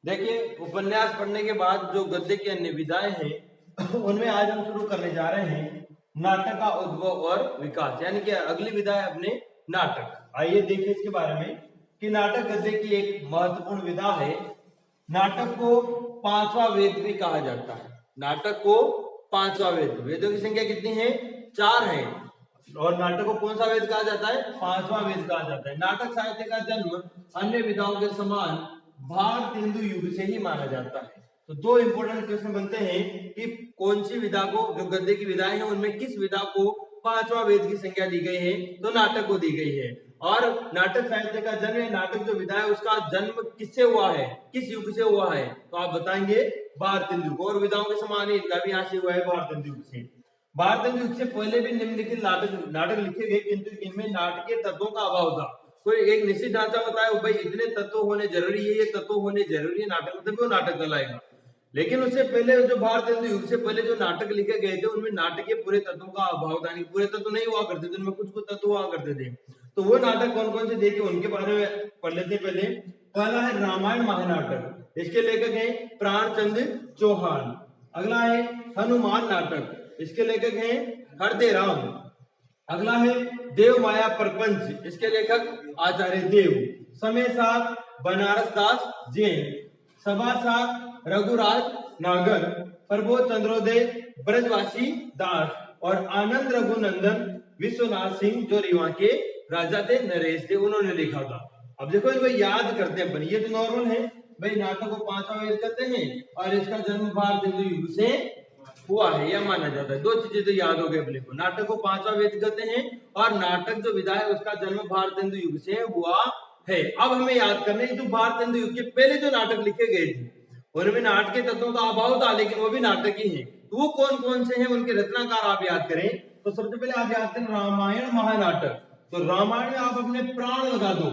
देखिए, उपन्यास पढ़ने के बाद जो गद्य की अन्य विधाएं हैं उनमें आज हम शुरू करने जा रहे हैं नाटक का उद्भव और विकास, यानी कि अगली विधा है अपने नाटक। आइए देखिए इसके बारे में कि नाटक गद्य की एक महत्वपूर्ण विधा है। नाटक को पांचवा वेद भी कहा जाता है। नाटक को पांचवा वेद, वेदों की संख्या कितनी है? 4 है। और नाटक को कौन सा वेद कहा जाता है? पांचवा वेद कहा जाता है। नाटक साहित्य का जन्म अन्य विधाओं के समान भारतेंदु युग से ही माना जाता है। तो दो इंपॉर्टेंट क्वेश्चन बनते हैं कि कौन सी विधा को, जो गद्य की विधाएं हैं उनमें किस विधा को पांचवा वेद की संज्ञा दी गई है? तो नाटक को दी गई है। और नाटक साहित्य का जन्म, नाटक जो विधा है उसका जन्म किससे हुआ है, किस युग से हुआ है? तो आप बताएंगे भारतेंदु को। और विधाओं के समान ही इनका भी यहाँ से हुआ है, भारतेंदु युग से। भारतेंदु युग से पहले भी निम्नलिखित नाटक लिखे गए, किंतु इनमें नाटकीय तत्वों का अभाव था। कोई एक निश्चित ढांचा बताया, भाई इतने तत्व होने जरूरी है, ये तत्व होने जरूरी है नाटक में, तभी वो नाटक कहलाएगा। लेकिन उससे पहले जो भारतेंदु युग से पहले जो नाटक लिखे गए थे उनमें नाटक के पूरे तत्वों का अभाव था, पूरे तत्व नहीं हुआ करते थे, उनमें कुछ कुछ तत्व हुआ करते थे। तो वो नाटक कौन कौन से देखिए, उनके बारे में पढ़ लेते पहले। पहला है रामायण महानाटक, इसके लेखक हैं प्राणचंद चौहान। अगला है हनुमान नाटक, इसके लेखक हैं हरदे राम। अगला है देव माया प्रपंच, इसके लेखक आचार्य देव। समय साथ बनारस दास जैन। सभासार रघुराज नागर। प्रबोध चंद्रोदय ब्रजवासी दास। और आनंद रघुनंदन विश्वनाथ सिंह जो रीवा के राजा थे, नरेश थे, उन्होंने लिखा था। अब देखो इनको याद करते हैं अपन, ये तो नॉर्मल है भाई, नाटक को पांचवा वेद कहते हैं और इसका जन्म भारतेंदु युग से हुआ है, यह माना जाता है। दो चीजें तो याद हो गई अपने को, नाटक को पांचवा वेद कहते हैं और नाटक जो विधा है उसका जन्म भारतेंदु युग से हुआ है। अब हमें याद करना है, जो भारतेंदु युग के पहले जो नाटक लिखे गए थे उनमें नाटक के तत्वों का अभाव था, लेकिन वो भी नाटक ही है। तो वो कौन कौन से हैं, उनके रचनाकार आप याद करें। तो सबसे पहले आप याद करें रामायण महानाटक। तो रामायण में आप अपने प्राण लगा दो,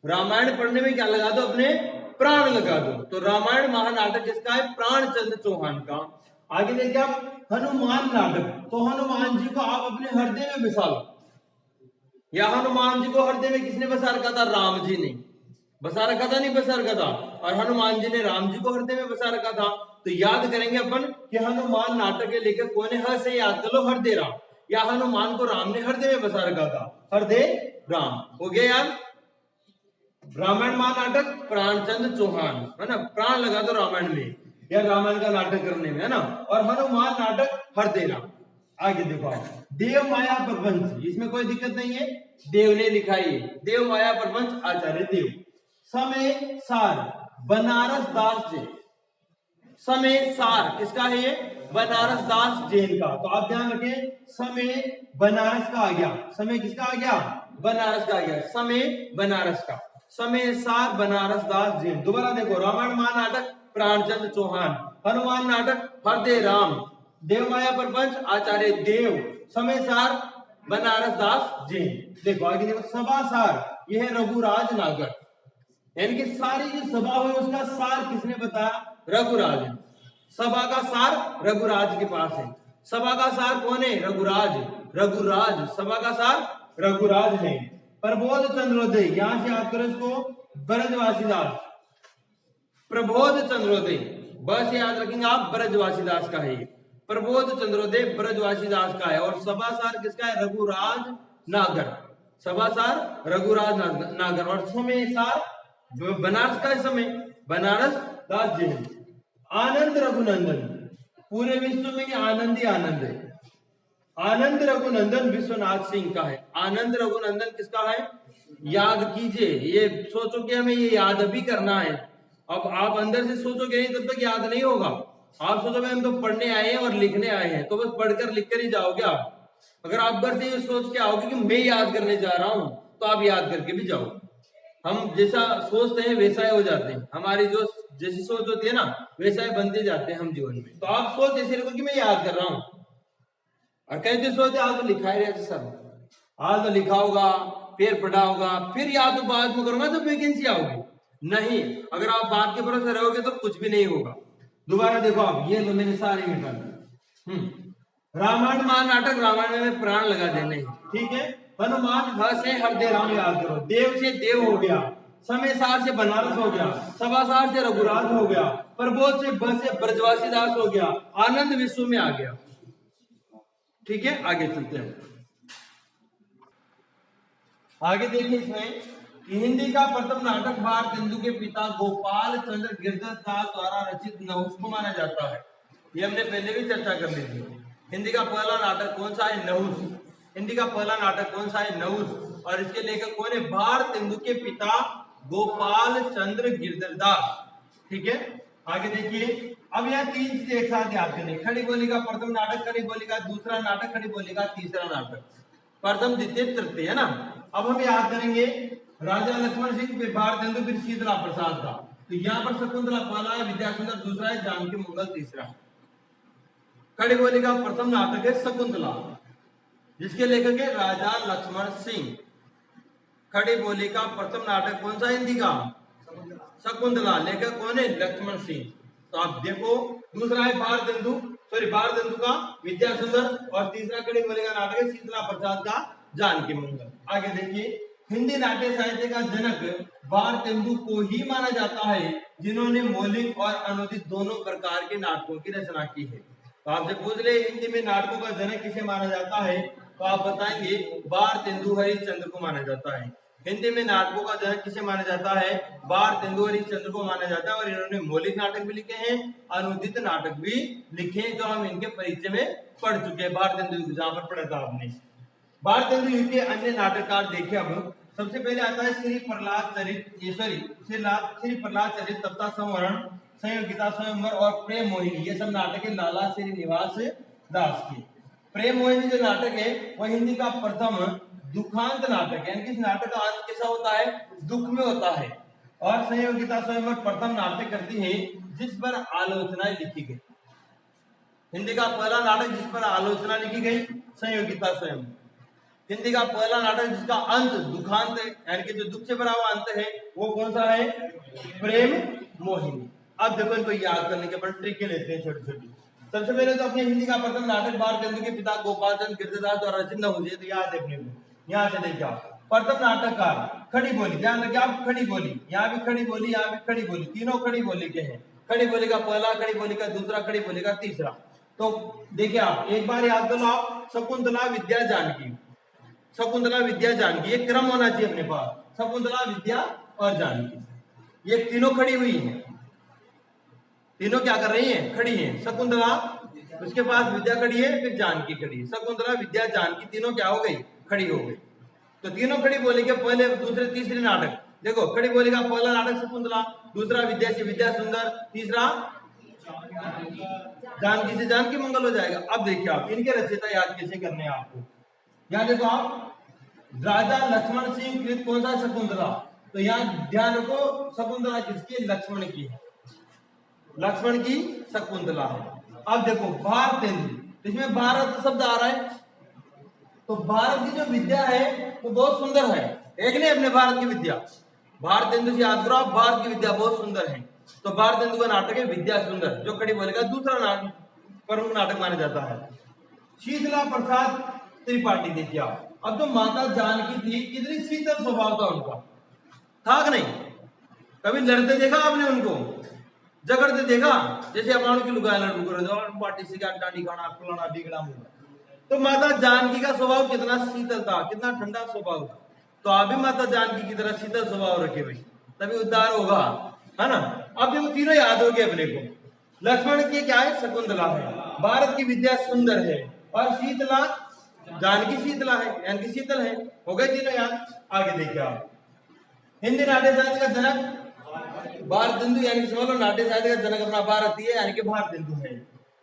रामायण पढ़ने में क्या लगा दो? अपने प्राण लगा दो। तो रामायण महानाटक किसका है? प्राणचंद चौहान का। आगे देखिए आप हनुमान नाटक, तो हनुमान जी को आप अपने हृदय में बसा लो। या हनुमान जी को हृदय में किसने बसा रखा था? राम जी ने बसा रखा था, नहीं बसा रखा था? और हनुमान जी ने राम जी को हृदय में बसा रखा था। तो याद करेंगे अपन कि हनुमान नाटक के लेखक कौन है? ह से याद कर लो, हृदय राम। या हनुमान को राम ने हृदय में बसा रखा था, हृदय राम। हो गया याद? रामायण महानाटक प्राणचंद चौहान, है ना? प्राण लगा दो रामायण में या रामायण का नाटक करने में, है ना? और हनुमान नाटक हरदे राम। आगे देखो आप देव माया प्रपंच, इसमें कोई दिक्कत नहीं है, देव ने लिखा है। देव माया प्रपंच आचार्य देव। समय सार बनारस दास जैन। समय सार किसका है? ये बनारस दास जैन का। तो आप ध्यान रखें, समय बनारस का आ गया। समय किसका आ गया? बनारस का आ गया। समय बनारस का। समय सार बनारस दास जैन। दोबारा देखो, रामायण महानाटक प्राणचंद चौहान, हनुमान नाटक हरदे राम, देव माया प्रपंच आचार्य देव, समय सार बनारस दास जैन। देखो आगे देखो, सभा सार यह है रघुराज नागर। यानी कि सारी जो सभा हुई उसका सार किसने बताया? रघुराज। सभा का सार रघुराज के पास है। सभा का सार कौन है? रघुराज। रघुराज सभा का सार रघुराज है। प्रबोध चंद्रोदय, यहां से याद करो इसको, ब्रजवासी दास। प्रबोध चंद्रोदय बस याद रखेंगे आप, ब्रजवासी दास का है। प्रबोध चंद्रोदय ब्रजवासी दास का है। और सभासार किसका है? रघुराज नागर। सभासार रघुराज नागर। और समय सार बनारस का है, समय बनारस दास जैन। आनंद रघुनंदन, पूरे विश्व में आनंद ही आनंद है। आनंद रघुनंदन विश्वनाथ सिंह का है। आनंद रघुनंदन किसका है? याद कीजिए, ये सोचो कि हमें ये याद भी करना है। अब आप अंदर से सोचोगे नहीं तब तक याद नहीं होगा। आप सोचो भाई हम तो पढ़ने आए हैं और लिखने आए हैं, तो बस पढ़कर लिख कर ही जाओगे आप। अगर आप अंदर से ये सोच के आओगे कि मैं याद करने जा रहा हूं, तो आप याद करके भी जाओ। हम जैसा सोचते हैं वैसा ही हो जाते हैं, हमारी जो जैसी सोच होती है ना वैसा ही बनते जाते हैं हम जीवन में। तो आप सोच ऐसे रखो कि मैं याद कर रहा हूं, और कहते सोचते आज तो लिखा ही रहता सर, आज तो लिखा होगा, फिर पढ़ा होगा, फिर याद तो बाद में करूंगा तो वैकेंसी आओगी। नहीं, अगर आप बात के भरोसे रहोगे तो कुछ भी नहीं होगा। दोबारा देखो आप, ये तो मैंने सारे मिटा दिए। रामायण महानाटक, रामायण में प्राण लगा देने, ठीक है। हनुमान ह से हरदे राम याद करो, देव से देव हो गया, समय सार से बनारस हो गया, सभासार से रघुराज हो गया, प्रबोध से ब से ब्रजवासी दास हो गया, आनंद विश्व में आ गया। ठीक है, आगे चलते हैं। आगे देखिए इसमें कि हिंदी का प्रथम नाटक भारतेंदु के पिता गोपाल चंद्र गिरधर दास द्वारा रचित नहुस को माना जाता है। ये हमने पहले भी चर्चा कर ली थी। हिंदी का पहला नाटक कौन सा है? नहुस। हिंदी का पहला नाटक कौन सा है? नहुस। और इसके लेखक कौन है? भारतेंदु के पिता गोपाल चंद्र गिरधर दास। ठीक है, आगे देखिए। अब यहाँ तीन चीजें एक साथ याद करनी। खड़ी बोली का प्रथम नाटक, खड़ी बोली का दूसरा नाटक, खड़ी बोली का तीसरा नाटक, प्रथम द्वितीय तृतीय, है ना। अब हम याद करेंगे राजा लक्ष्मण सिंह, फिर भारतेंदु, फिर शीतला प्रसाद का। तो यहाँ पर शकुंतला पहला है, विद्यासुंदर दूसरा है, जानकी मंगल तीसरा। खड़ी बोली का प्रथम नाटक है शकुंतला, जिसके लेखक है राजा लक्ष्मण सिंह। खड़ी बोली का प्रथम नाटक कौन सा हिंदी का? शकुंतला, लेखक कौन है? लक्ष्मण सिंह। तो आप देखो, दूसरा है भारतेंदु का विद्यासुंदर, और तीसरा खड़ी बोली का नाटक है शीतला प्रसाद का जानकी मंगल। आगे देखिए, हिंदी नाट्य साहित्य का जनक भारतेंदु को ही माना जाता है, जिन्होंने मौलिक और अनुदित दोनों प्रकार के नाटकों की रचना की है। तो आपसे पूछ ले हिंदी में नाटकों का जनक किसे माना जाता है, तो आप बताएंगे भारतेंदु हरिश्चंद्र को माना जाता है। हिंदी में नाटकों का जनक किसे माना जाता है? भारतेंदु हरिश्चंद्र को माना जाता है। और इन्होंने मौलिक नाटक भी लिखे हैं, अनुदित नाटक भी लिखे हैं, जो हम इनके परिचय में पढ़ चुके हैं। भारतेंदु जहां पर पढ़ा था आपने। भारतेंदु युग के अन्य नाटककार देखे हम। सबसे पहले आता है श्री प्रहलाद चरित, तप्ता संवरण, संयोगिता स्वयंवर और प्रेम मोहिनी। ये सब नाटक है लाला श्रीनिवास दास के। प्रेम मोहिनी जो नाटक है वह हिंदी का प्रथम दुखांत नाटक है, यानी कि इस नाटक का अंत कैसा होता है? दुख में होता है। और संयोगिता स्वयंवर प्रथम नाटक करती है जिस पर आलोचनाएं लिखी गई। हिंदी का पहला नाटक जिस पर आलोचना लिखी गई, संयोगिता स्वयंवर। हिंदी का पहला नाटक जिसका अंत दुखांत है, यानी कि जो दुख से भरा हुआ अंत है, वो कौन सा है? प्रेम मोहिनी। अब देखो इनको याद करने के बाद ट्रिक लेते हैं छोटी छोटी। सबसे पहले तो अपने हिंदी का प्रथम नाटक भारतेंदु के पिता गोपाल चंद्र गिरधर द्वारा रचित नहुस, तो याद देखने को। यहाँ से देखिए आप, प्रथम नाटककार खड़ी बोली, ध्यान रखिए आप, खड़ी बोली, यहाँ भी खड़ी बोली, यहाँ भी खड़ी बोली, तीनों खड़ी बोली के हैं। खड़ी बोली का पहला, खड़ी बोली का दूसरा, खड़ी बोली का तीसरा। तो देखिए आप एक बार याद करो आप, शकुंतला विद्या जानकी, शकुंतला विद्या जानकी, एक क्रम होना चाहिए अपने पास, शकुंतला विद्या और जानकी। ये तीनों खड़ी हुई हैं, तीनों क्या कर रही हैं? खड़ी हैं। शकुंतला, उसके पास विद्या खड़ी है, फिर जानकी खड़ी है। शकुंतला विद्या जानकी तीनों क्या हो गई? खड़ी हो गई। तो तीनों खड़ी बोली के पहले, दूसरे, तीसरे नाटक देखो। खड़ी बोली का पहला नाटक शकुंतला, दूसरा विद्या से विद्या सुंदर, तीसरा जानकी से जानकी मंगल हो जाएगा। अब देखिए आप इनके रचयिता याद कैसे करने हैं आपको। यहाँ देखो आप, राजा लक्ष्मण सिंह कृत कौन सा? शकुंतला। तो यहाँ ध्यान रखो, शकुंतला किसकी? लक्ष्मण की है, लक्ष्मण की शकुंतला है। अब देखो भारतेंदु, इसमें भारत शब्द आ रहा है, तो भारत की जो विद्या है वो बहुत सुंदर है। एक नहीं अपने भारत की विद्या, भारतेंदु से याद करो आप, भारत की विद्या बहुत सुंदर है। तो भारतेंदु का नाटक है विद्या सुंदर, जो खड़ी बोली का दूसरा नाटक, प्रमुख नाटक माना जाता है। शीतला प्रसाद त्रिपाठी देखिए आप। अब तो माता जानकी थी, कितनी शीतल स्वभाव था उनका, था कि नहीं? कभी लड़ते देखा आपने उनको? झगड़ते देखा? जैसे अपन की लुगाई लड़ू करो, पार्टी से डांडी खाना, फलाना बिगड़ा मुंगा। तो माता जानकी का स्वभाव कितना शीतल था, कितना ठंडा स्वभाव था। तो आप भी माता जानकी की तरह शीतल स्वभाव रखे भाई, तभी उद्धार होगा, है ना। अब देखो तीनों याद हो गए अपने को। लक्ष्मण की क्या है? शकुंतला है। भारत की विद्या सुंदर है, और शीतला, जानकी शीतला है, यानी कि शीतल है। हो गए तीनों याद। आगे देखिए आप, हिंदी नाट्य साहित्य का जनक भारतेंदु, यानी कि समझ लो नाट्य साहित्य का जनक अपना भारतीय है, यानी कि भारतेंदु है।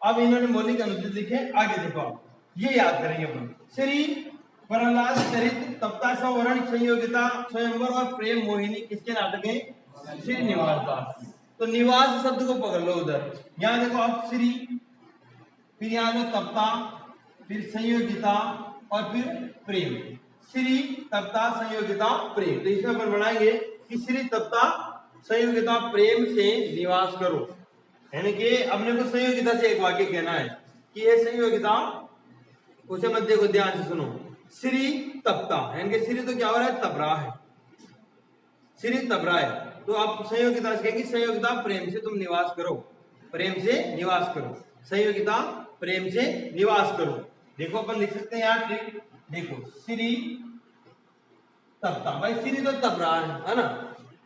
अब इन्होंने मौलिक अनुदित लिखे। आगे देखो आप, ये याद करेंगे अपन। श्री प्रहलाद चरित, तप्ता संवरण, संयोगिता स्वयंवर और प्रेम मोहिनी किसके नाटक है? श्रीनिवास दास। तो निवास शब्द को पकड़ लो उधर। यहाँ देखो आप, श्री, फिर यहाँ लो तप्ता, फिर संयोगिता और फिर प्रेम। श्री, तप्ता, संयोगिता, प्रेम। तो इसमें अपन बनाएंगे कि श्री, तप्ता, संयोगिता, प्रेम से निवास करो, यानी कि अपने को संयोगिता से एक वाक्य कहना है कि यह संयोगिता, उसे मध्य को ध्यान से सुनो। श्री तप्ता, यानी कि श्री तो क्या हो रहा है? तप रहा है। श्री तबराय। तो आप संयोगिता से कहेंगे संयोगिता प्रेम से तुम निवास करो, प्रेम से निवास करो, संयोगिता प्रेम से निवास करो। देखो अपन लिख सकते हैं यहाँ ट्रिक, देखो श्री तपता, भाई श्री तो तप रहा है ना,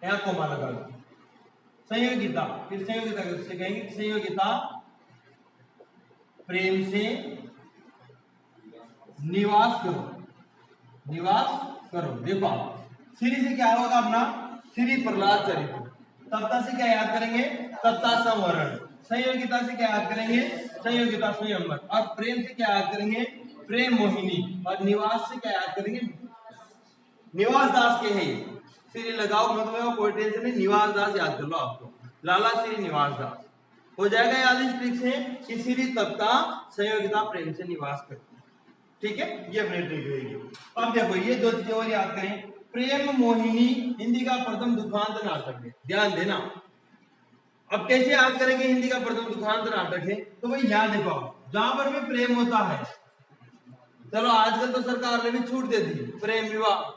यहाँ कोमा लगा दो। संयोगिता, फिर संयोगिता से कहेंगे संयोगिता प्रेम से निवास करो, निवास करो। देखो श्री से क्या होगा अपना, श्री प्रहलाद चरित्र। तप्ता से क्या याद करेंगे, तप्ता संवरण। संयोगिता से क्या याद करेंगे, संयोगिता स्वयंवर। और प्रेम से क्या याद करेंगे, प्रेम मोहिनी। और निवास से क्या याद करेंगे, निवास दास के है। श्री लगाओ मतलब कोई टेंशन नहीं, निवास दास याद कर लो आपको, लाला श्री निवास दास हो जाएगा याद इस ट्रिक से कि श्री तप्ता संयोगिता प्रेम से निवास करती है। ठीक है, ये अपनी ट्रिक रहेगी। अब देखो ये दो चीजें और याद करें। प्रेम मोहिनी हिंदी का प्रथम दुखांत नाटक है, ध्यान देना। अब कैसे याद करेंगे हिंदी का प्रथम दुखांत नाटक है, तो भाई यहाँ देखो जहां पर भी प्रेम होता है, चलो आजकल तो सरकार ने भी छूट दे दी, प्रेम विवाह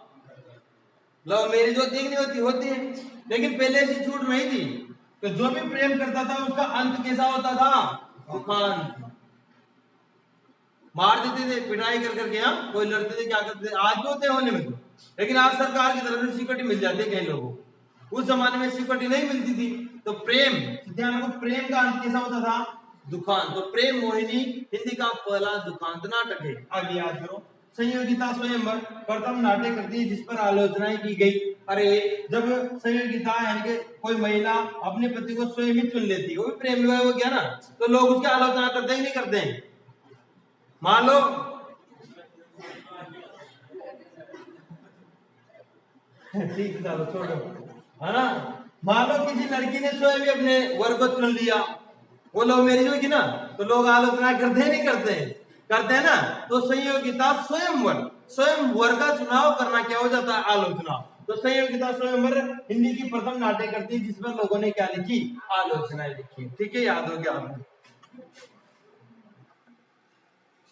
लव मैरिज होती है कि नहीं होती, होती है, लेकिन पहले ऐसी छूट नहीं थी। तो जो भी प्रेम करता था उसका अंत कैसा होता था, दुखांत, मार देते थे पिटाई कर करके। यहाँ कोई लड़ते थे, क्या करते थे, आज भी होते हैं होने में तो, लेकिन आज सरकार की तरफ से सिक्योरिटी मिल जाती है कई लोगों को, उस जमाने में सिक्योरिटी नहीं मिलती थी। तो प्रेम, ध्यान रखो प्रेम का अंत कैसा होता था, दुखांत। तो प्रेम मोहिनी हिंदी का पहला दुखांत नाटक है। आगे याद करो संयोगिता स्वयंवर प्रथम नाटक करती है जिस पर आलोचनाएं की गई। अरे जब संयोगिता यानी कि कोई महिला अपने पति को स्वयं ही चुन लेती है, वो भी प्रेम विवाह हो गया ना, तो लोग उसकी आलोचना करते हैं नहीं करते हैं। मान लो ठीक चलो छोड़ो, है ना, मान लो किसी लड़की ने स्वयं भी अपने वर को चुन लिया, वो लव मैरिज होगी ना, तो लोग आलोचना करते हैं नहीं करते हैं, करते हैं ना। तो संयोगिता स्वयंवर, स्वयंवर का चुनाव करना क्या हो जाता है, आलोचना। तो संयोगिता स्वयंवर हिंदी की प्रथम नाटक करती है जिस पर लोगों ने क्या लिखी, आलोचना लिखी। ठीक है, याद हो गया आपको।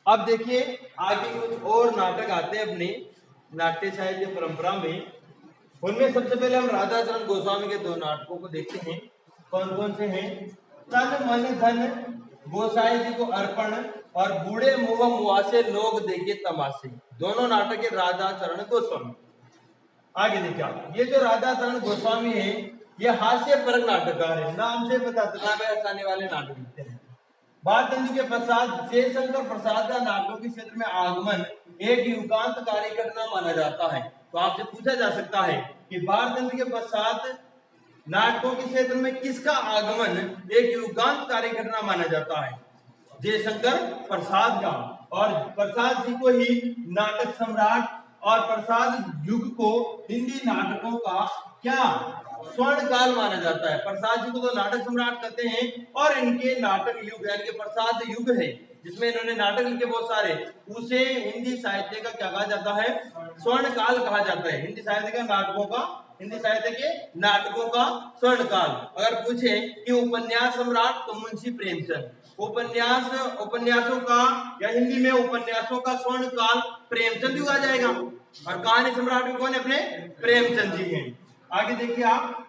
अब देखिए आगे कुछ और नाटक आते हैं अपने नाट्य साहित्य परंपरा में। उनमें सबसे पहले हम राधाचरण गोस्वामी के दो नाटकों को देखते हैं। कौन कौन से हैं, तन मन धन गोसाई जी को अर्पण और बूढ़े मुंह मुआसे लोग देखे तमाशे, दोनों नाटक है राधाचरण गोस्वामी। आगे देखिए आप, ये जो राधाचरण गोस्वामी है ये हास्य परक नाटककार है, नाम से पता चला हंसाने वाले नाटक लिखते हैं। भारतेंदु के पश्चात जयशंकर प्रसाद का नाटकों के क्षेत्र में आगमन एक युगांतकारी घटना माना जाता है। तो आपसे पूछा जा सकता है कि भारतेंदु के पश्चात नाटकों के क्षेत्र में किसका आगमन एक युगांतकारी घटना माना जाता है, जयशंकर प्रसाद का। और प्रसाद जी को ही नाटक सम्राट और प्रसाद युग को हिंदी नाटकों का क्या स्वर्ण काल माना जाता है। प्रसाद जी को तो नाटक सम्राट कहते हैं और इनके नाटक युग यानी कि प्रसाद युग है जिसमें इन्होंने नाटक लिखे बहुत सारे, उसे हिंदी साहित्य का क्या कहा जाता है, स्वर्ण काल कहा जाता है। हिंदी साहित्य का नाटकों का, हिंदी साहित्य के नाटकों का स्वर्ण काल। अगर पूछे कि उपन्यास सम्राट तो मुंशी प्रेमचंद, उपन्यासों का या हिंदी में उपन्यासों का स्वर्ण काल प्रेमचंद युग आ जाएगा। और कहानी सम्राट भी कौन है, अपने प्रेमचंद जी हैं। आगे देखिए आप,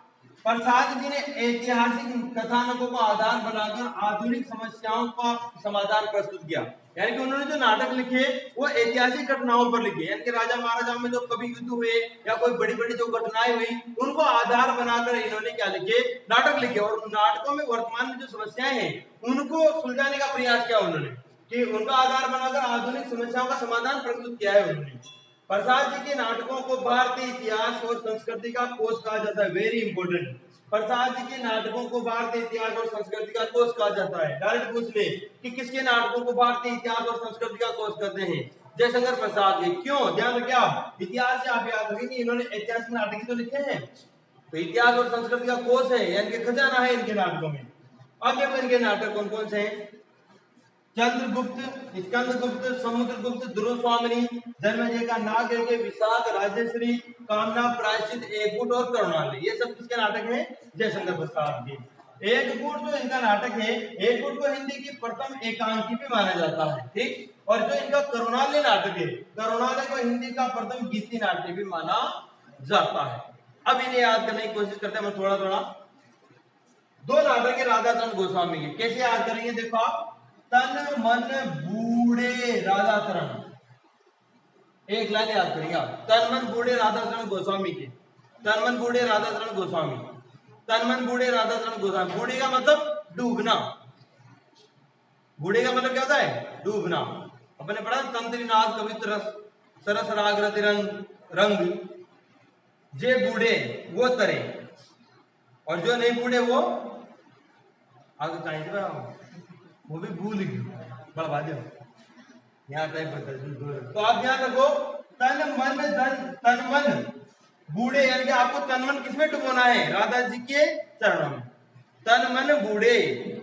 प्रसाद जी ने ऐतिहासिक कथानकों को आधार बनाकर आधुनिक समस्याओं का समाधान प्रस्तुत किया। यानी कि उन्होंने जो नाटक लिखे वो ऐतिहासिक घटनाओं पर लिखे, यानी कि राजा महाराजाओं में जो कभी युद्ध हुए या कोई बड़ी बड़ी जो घटनाएं हुई उनको आधार बनाकर इन्होंने क्या लिखे, नाटक लिखे। और नाटकों में वर्तमान में जो समस्याएं हैं उनको सुलझाने का प्रयास किया उन्होंने, कि उनका आधार बनाकर आधुनिक समस्याओं का समाधान प्रस्तुत किया है उन्होंने। प्रसाद जी के नाटकों को भारतीय इतिहास और संस्कृति का कोश कहा जाता है, वेरी इंपोर्टेंट। प्रसाद जी के नाटकों को भारतीय इतिहास और संस्कृति का कोश कहा जाता है। डायरेक्ट पूछ ले कि किसके नाटकों को भारतीय इतिहास और संस्कृति का कोश कहते हैं, जयशंकर प्रसाद जी। क्यों, ध्यान रखिए आप, इतिहास से आप याद रखेंगे इन्होंने ऐतिहासिक नाटक तो लिखे हैं, तो इतिहास और संस्कृति का कोश है यानी कि खजाना है इनके नाटकों में। अब देखो इनके नाटक कौन कौन से हैं, चंद्रगुप्त, स्कंदगुप्त, समुद्रगुप्त, ध्रुवस्वामिनी, जन्मेजय का नाग के विशाख, राजश्री, कामना, प्रायश्चित, एकगुट और करुणालय, ये सब किसके नाटक हैं, जयशंकर प्रसाद के। एकगुट जो इनका नाटक है, एकगुट को हिंदी की प्रथम एकांकी भी माना जाता है, ठीक। और जो इनका करुणालय नाटक है, करुणालय को हिंदी का प्रथम गीति नाट्य भी माना जाता है। अब इन्हें याद करने की कोशिश करते हैं हम थोड़ा थोड़ा। दो नाटक है राधाचरण गोस्वामी के, कैसे याद करेंगे देखो आप। तन मन बूढ़े राधाचरण, एक लाइन याद करेंगे आप। तन मन बूढ़े राधाचरण गोस्वामी के, तन मन बूढ़े राधाचरण गोस्वामी, तन मन बूढ़े राधाचरण गोस्वामी। बूढ़ी का मतलब डूबना, बूढ़े का मतलब क्या होता है, डूबना। अपने पढ़ा तंत्री नाद कवित्र रस सरस राग रति रंग, जे बूढ़े वो तरे, और जो नहीं बूढ़े वो आगे कहीं से वो भी भूल गई बढ़वा दो यहाँ टाइप। तो आप ध्यान रखो, तन मन बूढ़े, यानी कि आपको तन मन किसमें डुबोना है, राधा जी के चरणों में। तन मन बूढ़े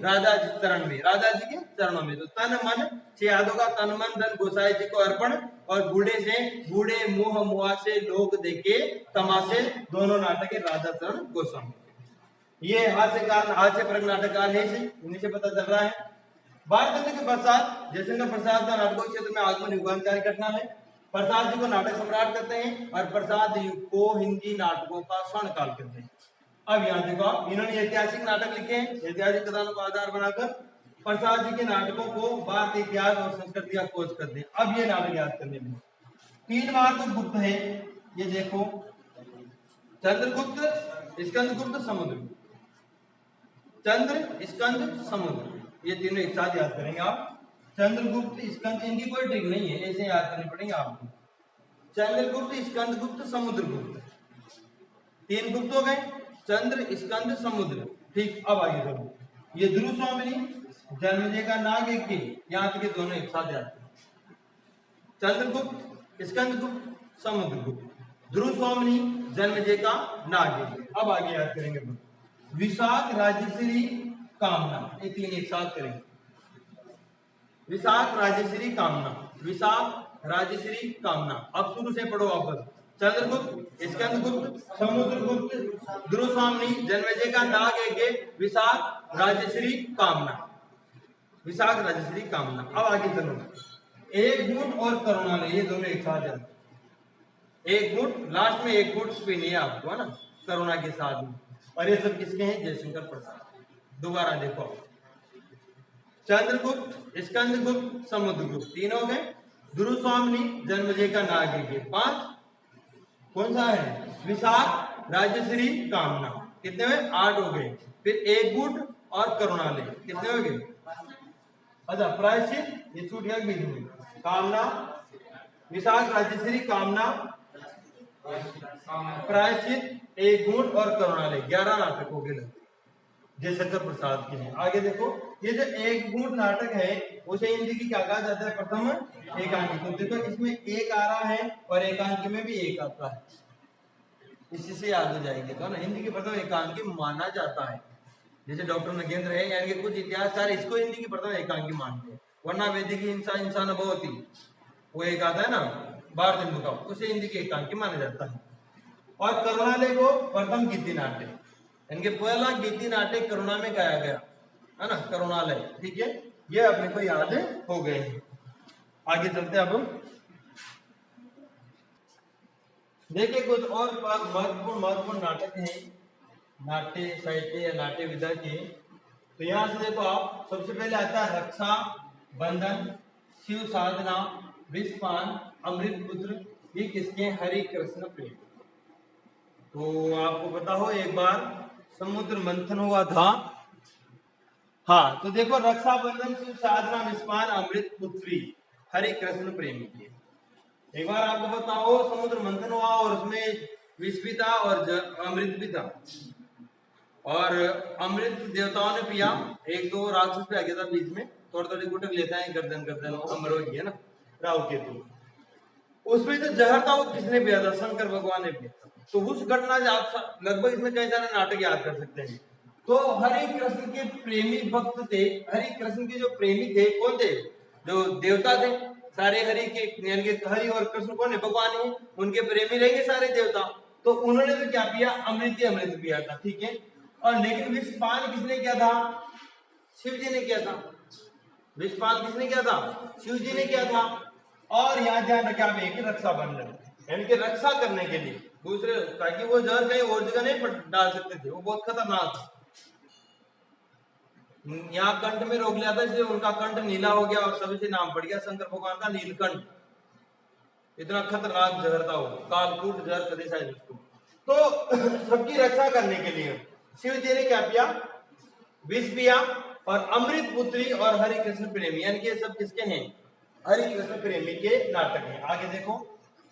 राधा जी चरण में, राधा जी के चरणों में। तो तन मन से याद होगा, तन मन धन गोसाई जी को अर्पण, और बूढ़े से बूढ़े मुंह मुआ से लोग देखे तमाशे, दोनों नाटक है राधा चरण गोस्वामी। ये हास्य परक नाटककार है, इन्हीं से पता चल रहा है। भारत के पश्चात जयशंकर प्रसाद का नाटकों क्षेत्र में आगमन युगांतकारी घटना है। प्रसाद जी को नाटक सम्राट कहते हैं, और प्रसाद युग को हिंदी नाटकों का स्वर्ण काल कहते हैं। अब यहाँ देखो आप, इन्होंने ऐतिहासिक नाटक लिखे हैं, ऐतिहासिक कथानों को आधार बनाकर प्रसाद जी के नाटकों को भारतीय इतिहास और संस्कृति का खोज करते हैं। अब ये नाटक याद करने में 3 बार तो गुप्त है, ये देखो, चंद्रगुप्त, स्कंदगुप्त, समुद्रगुप्त। चंद्र स्कंद समुद्र, ये तीनों एक साथ याद करेंगे आप। चंद्रगुप्त स्कंद, इनकी कोई ट्रिक नहीं है, ऐसे याद करने पड़ेंगे आपको। चंद्रगुप्त स्कंदगुप्त समुद्रगुप्त, 3 गुप्त हो गए, चंद्र स्कंद समुद्र। ठीक, अब आगे चलो, ये ध्रुव स्वामिनी जन्मेजय का नाग एक के, यहाँ तक के दोनों एक साथ याद करें। चंद्रगुप्त स्कंदगुप्त समुद्रगुप्त, ध्रुव स्वामिनी जन्मेजय का नाग एक। अब आगे याद करेंगे विशाख राजश्री कामना, ये 3 एक साथ करेंगे। विशाख राजश्री कामना, विशाख राजश्री कामना। अब शुरू से पढ़ो वापस। चंद्रगुप्त स्कंदगुप्त समुद्रगुप्त ध्रुव स्वामिनी जन्मेजय का नाग एक, विशाख राजश्री कामना, विशाख राजश्री कामना। अब आगे चलो, एक गुट और करुणालय, ये दोनों एक साथ जाते। एक गुट लास्ट में, एक गुट स्पिन है आपको, है ना, करुणा के साथ में। और ये सब किसके हैं, जयशंकर प्रसाद। दोबारा देखो, चंद्रगुप्त स्कंदगुप्त समुद्रगुप्त 3 हो गए, ध्रुव स्वामिनी जन्मेजय का नाग एक, 5 कौन सा है, विशाख राजश्री कामना, कितने हुए, 8 हो गए। फिर एक गुट और करुणालय, कितने हो गए, अच्छा प्रायश्चित, ये छूट गया बीच में, कामना, विशाख राजश्री कामना, प्रायश्चित, एक गुट और करुणालय, 11 नाटक हो गए जयशंकर प्रसाद के हैं। आगे देखो, ये जो एक गुट नाटक है उसे हिंदी की क्या कहा जाता है, प्रथम एकांकी। तो देखो इसमें एक आ रहा है और एकांकी में भी एक आता है, इसी से याद हो जाएंगे। तो ना, हिंदी की प्रथम एकांकी माना जाता है, जैसे डॉक्टर नगेंद्र है, यानी कि कुछ इतिहासकार इसको हिंदी की प्रथम एकांकी मानते हैं। वरना वैदिक हिंसा इंसान बहुत ही, वो एक आता है ना भारत का, उसे हिंदी की एकांकी माना जाता है। और करुणालय को प्रथम गीति नाट्य, इनके पहला गीति नाट्य करुणा में गाया गया है ना, करुणालय। ठीक है, ये अपने को याद हो गए हैं। आगे चलते हैं। अब देखिए कुछ और महत्वपूर्ण नाटक हैं नाट्य साहित्य या नाट्य विधा के। तो यहाँ से देखो आप, सबसे पहले आता है रक्षा बंधन, शिव साधना, विषपान, अमृत पुत्र। ये किसके, हरि कृष्ण प्रेम। तो आपको पता हो एक बार समुद्र मंथन हुआ था। हाँ, तो देखो रक्षाबंधन, शिव साधना, विषपान, अमृत पुत्री, हरि कृष्ण प्रेमी के। एक बार आपको पता हो समुद्र मंथन हुआ और उसमें विष भी था और अमृत भी था, और अमृत देवताओं ने पिया। 1-2 राक्षस पे आ गया था बीच में, थोड़ी गुटक लेता है, गर्दन अमर हो गया ना, राहु केतु। उसमें जो जहर था वो किसने पिया था, शंकर भगवान ने पिया। तो उस घटना से आप लगभग इसमें कई सारे नाटक याद कर सकते हैं। तो हरि कृष्ण के प्रेमी भक्त थे, हरि कृष्ण के जो प्रेमी थे कौन थे, जो देवता थे सारे हरि के, यानी कि हरि और कृष्ण कौन है, भगवान है, उनके प्रेमी रहेंगे सारे देवता। तो उन्होंने तो क्या पिया, अमृत पिया था। ठीक है, और लेकिन विषपान किसने किया था, शिव जी ने किया था। विषपान किसने किया था, शिव जी ने किया था। और यहाँ ध्यान रखें आप, एक रक्षाबंधन, यानी कि रक्षा करने के लिए दूसरे, ताकि वो जहर कहीं और जगह नहीं डाल सकते थे, वो बहुत खतरनाक था। यहाँ कंठ में रोक लिया था, इसलिए उनका कंठ नीला हो गया और सभी से नाम पड़ गया शंकर भगवान का नीलकंठ। इतना खतरनाक जहर था वो, कालकूट जहर कहते शायद उसको। तो सबकी रक्षा करने के लिए शिव जी ने क्या किया, विष पिया और अमृत पुत्री और हरि कृष्ण प्रेमी, यानी कि सब किसके हैं, हरि कृष्ण प्रेमी के नाटक हैं। आगे देखो,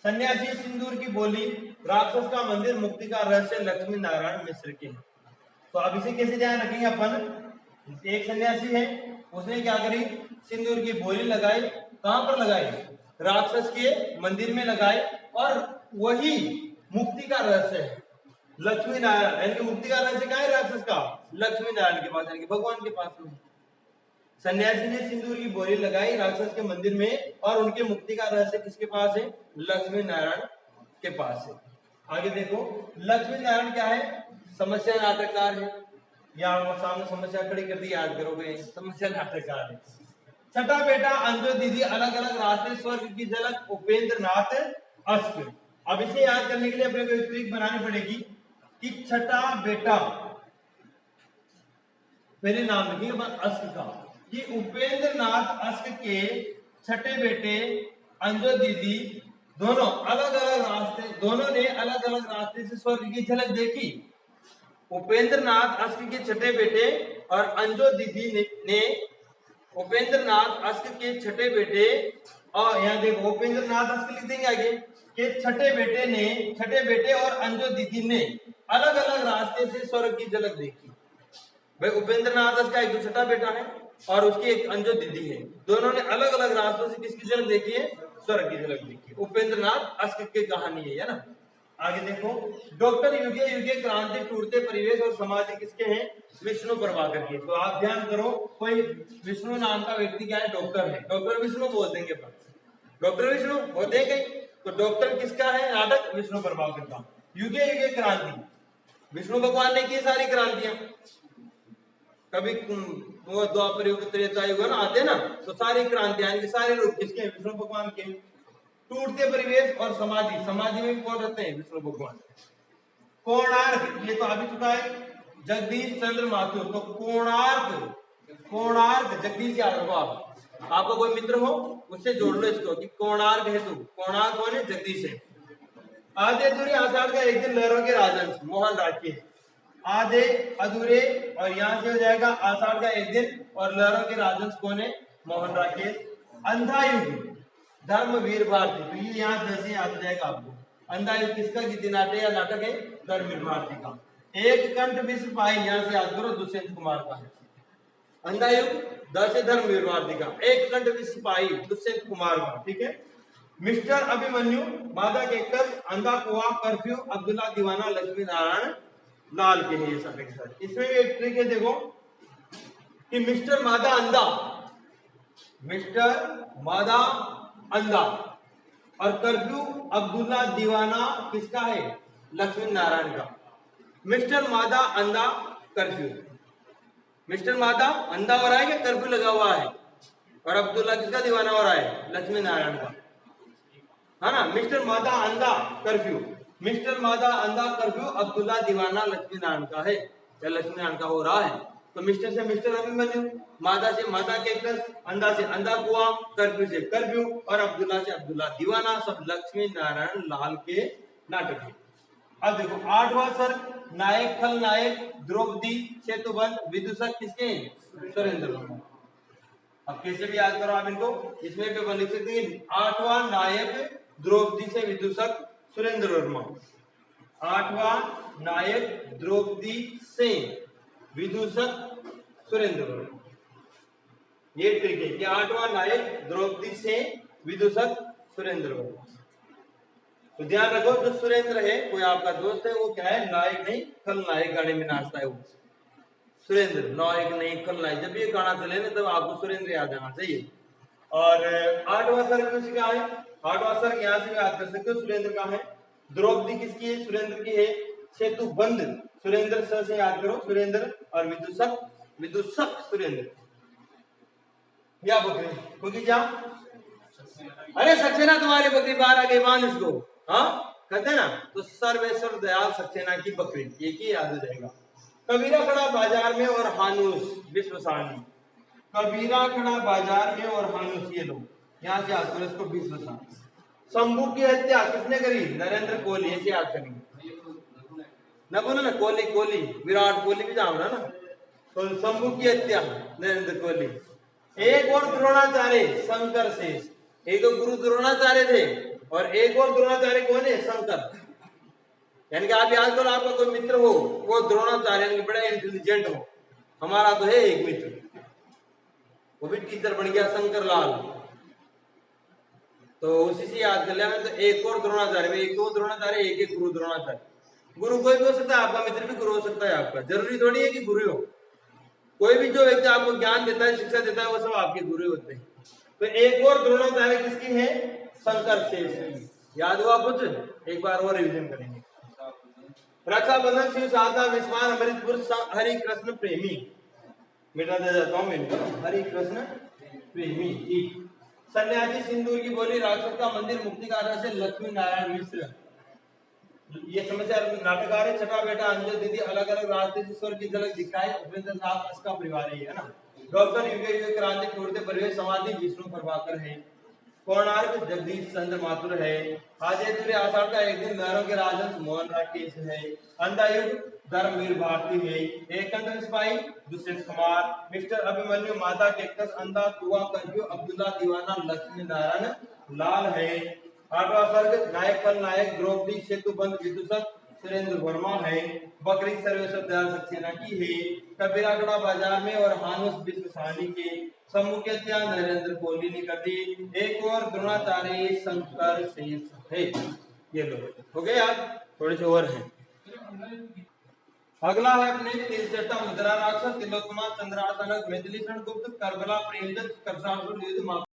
सन्यासी सिंदूर की बोली, राक्षस का मंदिर, मुक्ति का रहस्य लक्ष्मी नारायण मिश्र के। तो अब इसे कैसे ध्यान रखेंगे अपन, एक सन्यासी है, उसने क्या करी, सिंदूर की बोली लगाई, कहां पर लगाई, राक्षस के मंदिर में लगाई, और वही मुक्ति का रहस्य है लक्ष्मी नारायण, यानी कि मुक्ति का रहस्य कहां है राक्षस का, लक्ष्मी नारायण के पास, यानी कि भगवान के पास में। सन्यासी ने सिंदूर की बोली लगाई राक्षस के मंदिर में, और उनके मुक्ति का रहस्य किसके पास है, लक्ष्मी नारायण के पास है। आगे देखो, लक्ष्मी नारायण क्या है, समस्या नाटककार है, या सामने समस्या खड़ी कर दी, याद करोगे, समस्या नाटककार है। छठा बेटा अंजो दीदी, अलग अलग रास्ते, स्वर्ग की झलक, उपेंद्र नाथ अस्क। अब इसे याद करने के लिए अपने को एक ट्रिक बनानी पड़ेगी कि छठा बेटा, पहले नाम लिखिए अस्क का, कि उपेंद्र नाथ अस्क के छठे बेटे अंजो दीदी दोनों अलग अलग रास्ते, दोनों ने अलग अलग रास्ते से स्वर्ग की झलक देखी। उपेंद्र नाथ अस्क के छठे बेटे और अंजो दीदी ने उपेंद्र नाथ अस्क के छठे बेटे, और यहाँ देखो उपेंद्र नाथ अस्क लिख देंगे आगे, के छठे बेटे और अंजो दीदी ने अलग अलग रास्ते से स्वर्ग की झलक देखी। भाई उपेंद्र नाथ अस्क का एक तो छठा बेटा है और उसकी एक अंजो दीदी है, दोनों ने अलग अलग रास्तों से किसकी झलक देखी है, स्वर्ग की झलक देखी। उपेंद्र नाथ अस्क की कहानी है ना। आगे देखो, डॉक्टर युगे युगे क्रांति, टूटते परिवेश और समाधि किसके हैं, विष्णु प्रभाकर के। तो आप ध्यान करो, कोई विष्णु नाम का व्यक्ति क्या है, डॉक्टर है, डॉक्टर विष्णु बोल देंगे, डॉक्टर विष्णु होते हैं कहीं, तो डॉक्टर किसका है नाटक, विष्णु प्रभाकर का। युगे युगे क्रांति, विष्णु भगवान ने की सारी क्रांतियां, कभी वो द्वापर युग त्रेता युग ना आते ना, तो सारी क्रांतियां, सारे रूप किसके, विष्णु भगवान के। टूटते परिवेश और समाधि, समाधि में कौन रहते हैं, विष्णु भगवान। कोणार्क, ये तो अभी चुका है, जगदीश चंद्र माथुर। तो कोणार्क जगदीश याद रखो आप, आपको कोई मित्र हो उससे जोड़ लो इसको कि कोणार्क है, तू कोणार्क कौन है, जगदीश है। आधे अधूरे आषाढ़ का एक दिन, लहरों के राजन मोहन राकेश। आधे अधूरे, और यहां से हो जाएगा आषाढ़ का एक दिन और लहरों के राजन कौन है, मोहन राकेश। अंधा युग, धर्मवीर भारती, तो ये यहाँ जैसे याद आ जाएगा आपको। अंधा युग किसका गीति नाट्य या नाटक है, धर्मवीर भारती का। एक कंठ विश्व पाई, यहाँ से याद करो, दुष्यंत कुमार का है। अंधा युग दस धर्मवीर भारती का, एक कंठ विश्व पाई, दुष्यंत कुमार का, ठीक है। मिस्टर अभिमन्यु, मादा केकस, अंधा कुआ, कर्फ्यू, अब्दुल्ला दीवाना, लक्ष्मी नारायण लाल के हैं ये सारे के सारे। इसमें भी एक ट्रिक है देखो, कि मिस्टर मादा अंधा, मिस्टर मादा अंधा, और कर्फ्यू अब्दुल्ला दीवाना किसका है, लक्ष्मी नारायण का। मिस्टर मादा अंधा कर्फ्यू, मिस्टर मादा अंधा हो रहा है कि कर्फ्यू लगा हुआ है, और अब्दुल्ला किसका दीवाना हो रहा है, लक्ष्मी नारायण का, है ना। मिस्टर मादा अंधा कर्फ्यू, मिस्टर मादा अंधा कर्फ्यू, अब्दुल्ला दीवाना लक्ष्मी नारायण का है, या लक्ष्मी नारायण का हो रहा है। तो मिस्टर से मिस्टर अभिमन्यु, मादा से मादा केकस, अंधा से अंधा कुआ, कर्फ्यू से कर्फ्यू, और अब्दुल्ला से अब्दुल्ला दीवाना, सब लक्ष्मी नारायण लाल के नाटक है। अब देखो आठवां सर्ग, नायक खलनायक, द्रौपदी, सेतुबंध, विदूषक किसके हैं, सुरेंद्र वर्मा। अब कैसे भी याद करो आप इनको, इसमें पेपर लिख सकते हैं, आठवां नायक द्रौपदी से विदूषक सुरेंद्र वर्मा। आठवां नायक द्रौपदी से विदूषक सुरेंद्र वर्मा, ये ट्रिक है कि आठवां नायक द्रौपदी से विदूषक सुरेंद्र वर्मा। तो ध्यान रखो, जो सुरेंद्र है कोई आपका दोस्त है, वो क्या है, नायक नहीं खलनायक गाने में नाचता है वो सुरेंद्र, नायक नहीं खलनायक। जब ये गाना चले ना तब आपको सुरेंद्र याद आना चाहिए। और आठवां सर्ग में क्या है, आठवां सर्ग यहाँ से याद कर सकते हो, सुरेंद्र का है। द्रौपदी किसकी है, सुरेंद्र की है। सेतुबंध सुरेंद्र से याद करो, सुरेंद्र, और विदूषक, विदूषक सुरेंद्र। या बकरी क्योंकि क्या, अरे सक्सेना तुम्हारी बकरी बाहर आ गई, बांध इसको, हाँ कहते हैं ना, तो सर्वेश्वर दयाल सक्सेना की बकरी, एक ही याद हो जाएगा। कबीरा खड़ा बाजार में और हानूस विश्वसानी, कबीरा खड़ा बाजार में और हानूस, ये लोग यहाँ से याद करो इसको, विश्वसानी। शंभू की हत्या किसने करी? नरेंद्र कोहली, ऐसे याद करेंगे ना, बोलो ना कोहली, कोहली विराट कोहली भी जाम रहा ना, तो शंभू की हत्या नरेंद्र कोहली। एक और द्रोणाचार्य शंकर शेष, एक तो गुरु द्रोणाचार्य थे और एक और द्रोणाचार्य कौन है? शंकर। यानी कि आप याद करो, आपका कोई मित्र हो वो द्रोणाचार्य, यानी कि बड़ा इंटेलिजेंट हो। हमारा तो है एक मित्र, वो भी टीचर बन गया, शंकर लाल, तो उसी से याद कर लिया मैं। तो एक और द्रोणाचार्य, एक दो द्रोणाचार्य, एक गुरु द्रोणाचार्य। गुरु कोई भी हो सकता है, आपका मित्र भी गुरु हो सकता है आपका, जरूरी थोड़ी है कि गुरु हो। कोई भी जो व्यक्ति आपको ज्ञान देता है, शिक्षा देता है, वो सब आपके गुरु होते हैं। तो एक और द्रोणाचार्य किसकी है? शंकर शेष की। याद हुआ कुछ? एक बार और रिवीजन करेंगे। रक्षाबंधन शिव साधा विस्मान अमृतपुर हरि कृष्ण प्रेमी, मिटा दे जाता हूँ मैं, हरि कृष्ण प्रेमी। ठीक। सन्यासी सिंदूर की बोली, राक्षस का मंदिर, मुक्ति का रस है, लक्ष्मी नारायण मिश्र। ये समस्या नाटककार है, छठा बेटा अंजल दीदी, अलग अलग रास्ते से स्वर की झलक दिखाए, उपेंद्र नाथ इसका परिवार है ना। डॉक्टर युग क्रांति छोड़ते परिवेश समाधि विष्णु प्रभाकर है। कोणार्क जगदीश चंद्र माथुर है। आज आषाढ़ का एक दिन नहरों के राजहंस मोहन राकेश है। अंधायुग धर्मवीर भारती है। एकंदर सिपाही दुष्यंत कुमार, मिस्टर अभिमन्यु, माता केकस, अंधा तुआ कंजू, अब्दुल्ला दीवाना, लक्ष्मी नारायण लाल है। आठवां सर्ग नायक फल नायक, द्रौपदी सेतुबंध विदुषक सुरेंद्र वर्मा है। बकरी सर्वेश्वर दयाल सक्सेना की है। कबीरागढ़ बाजार में और हानुस विश्वसानी के। सम्मुख्यता नरेंद्र कोहली ने कर दी। एक और द्रोणाचार्य शंकर शेष है। ये लोग हो गए यार, थोड़े से और हैं। अगला है अपने तीर्थचट्टा मुद्रा राक्षस, तिलोत्तमा, चंद्रासन, मैथिली गुप्त, करबला, प्रेमचंद, करसासुर युद्ध।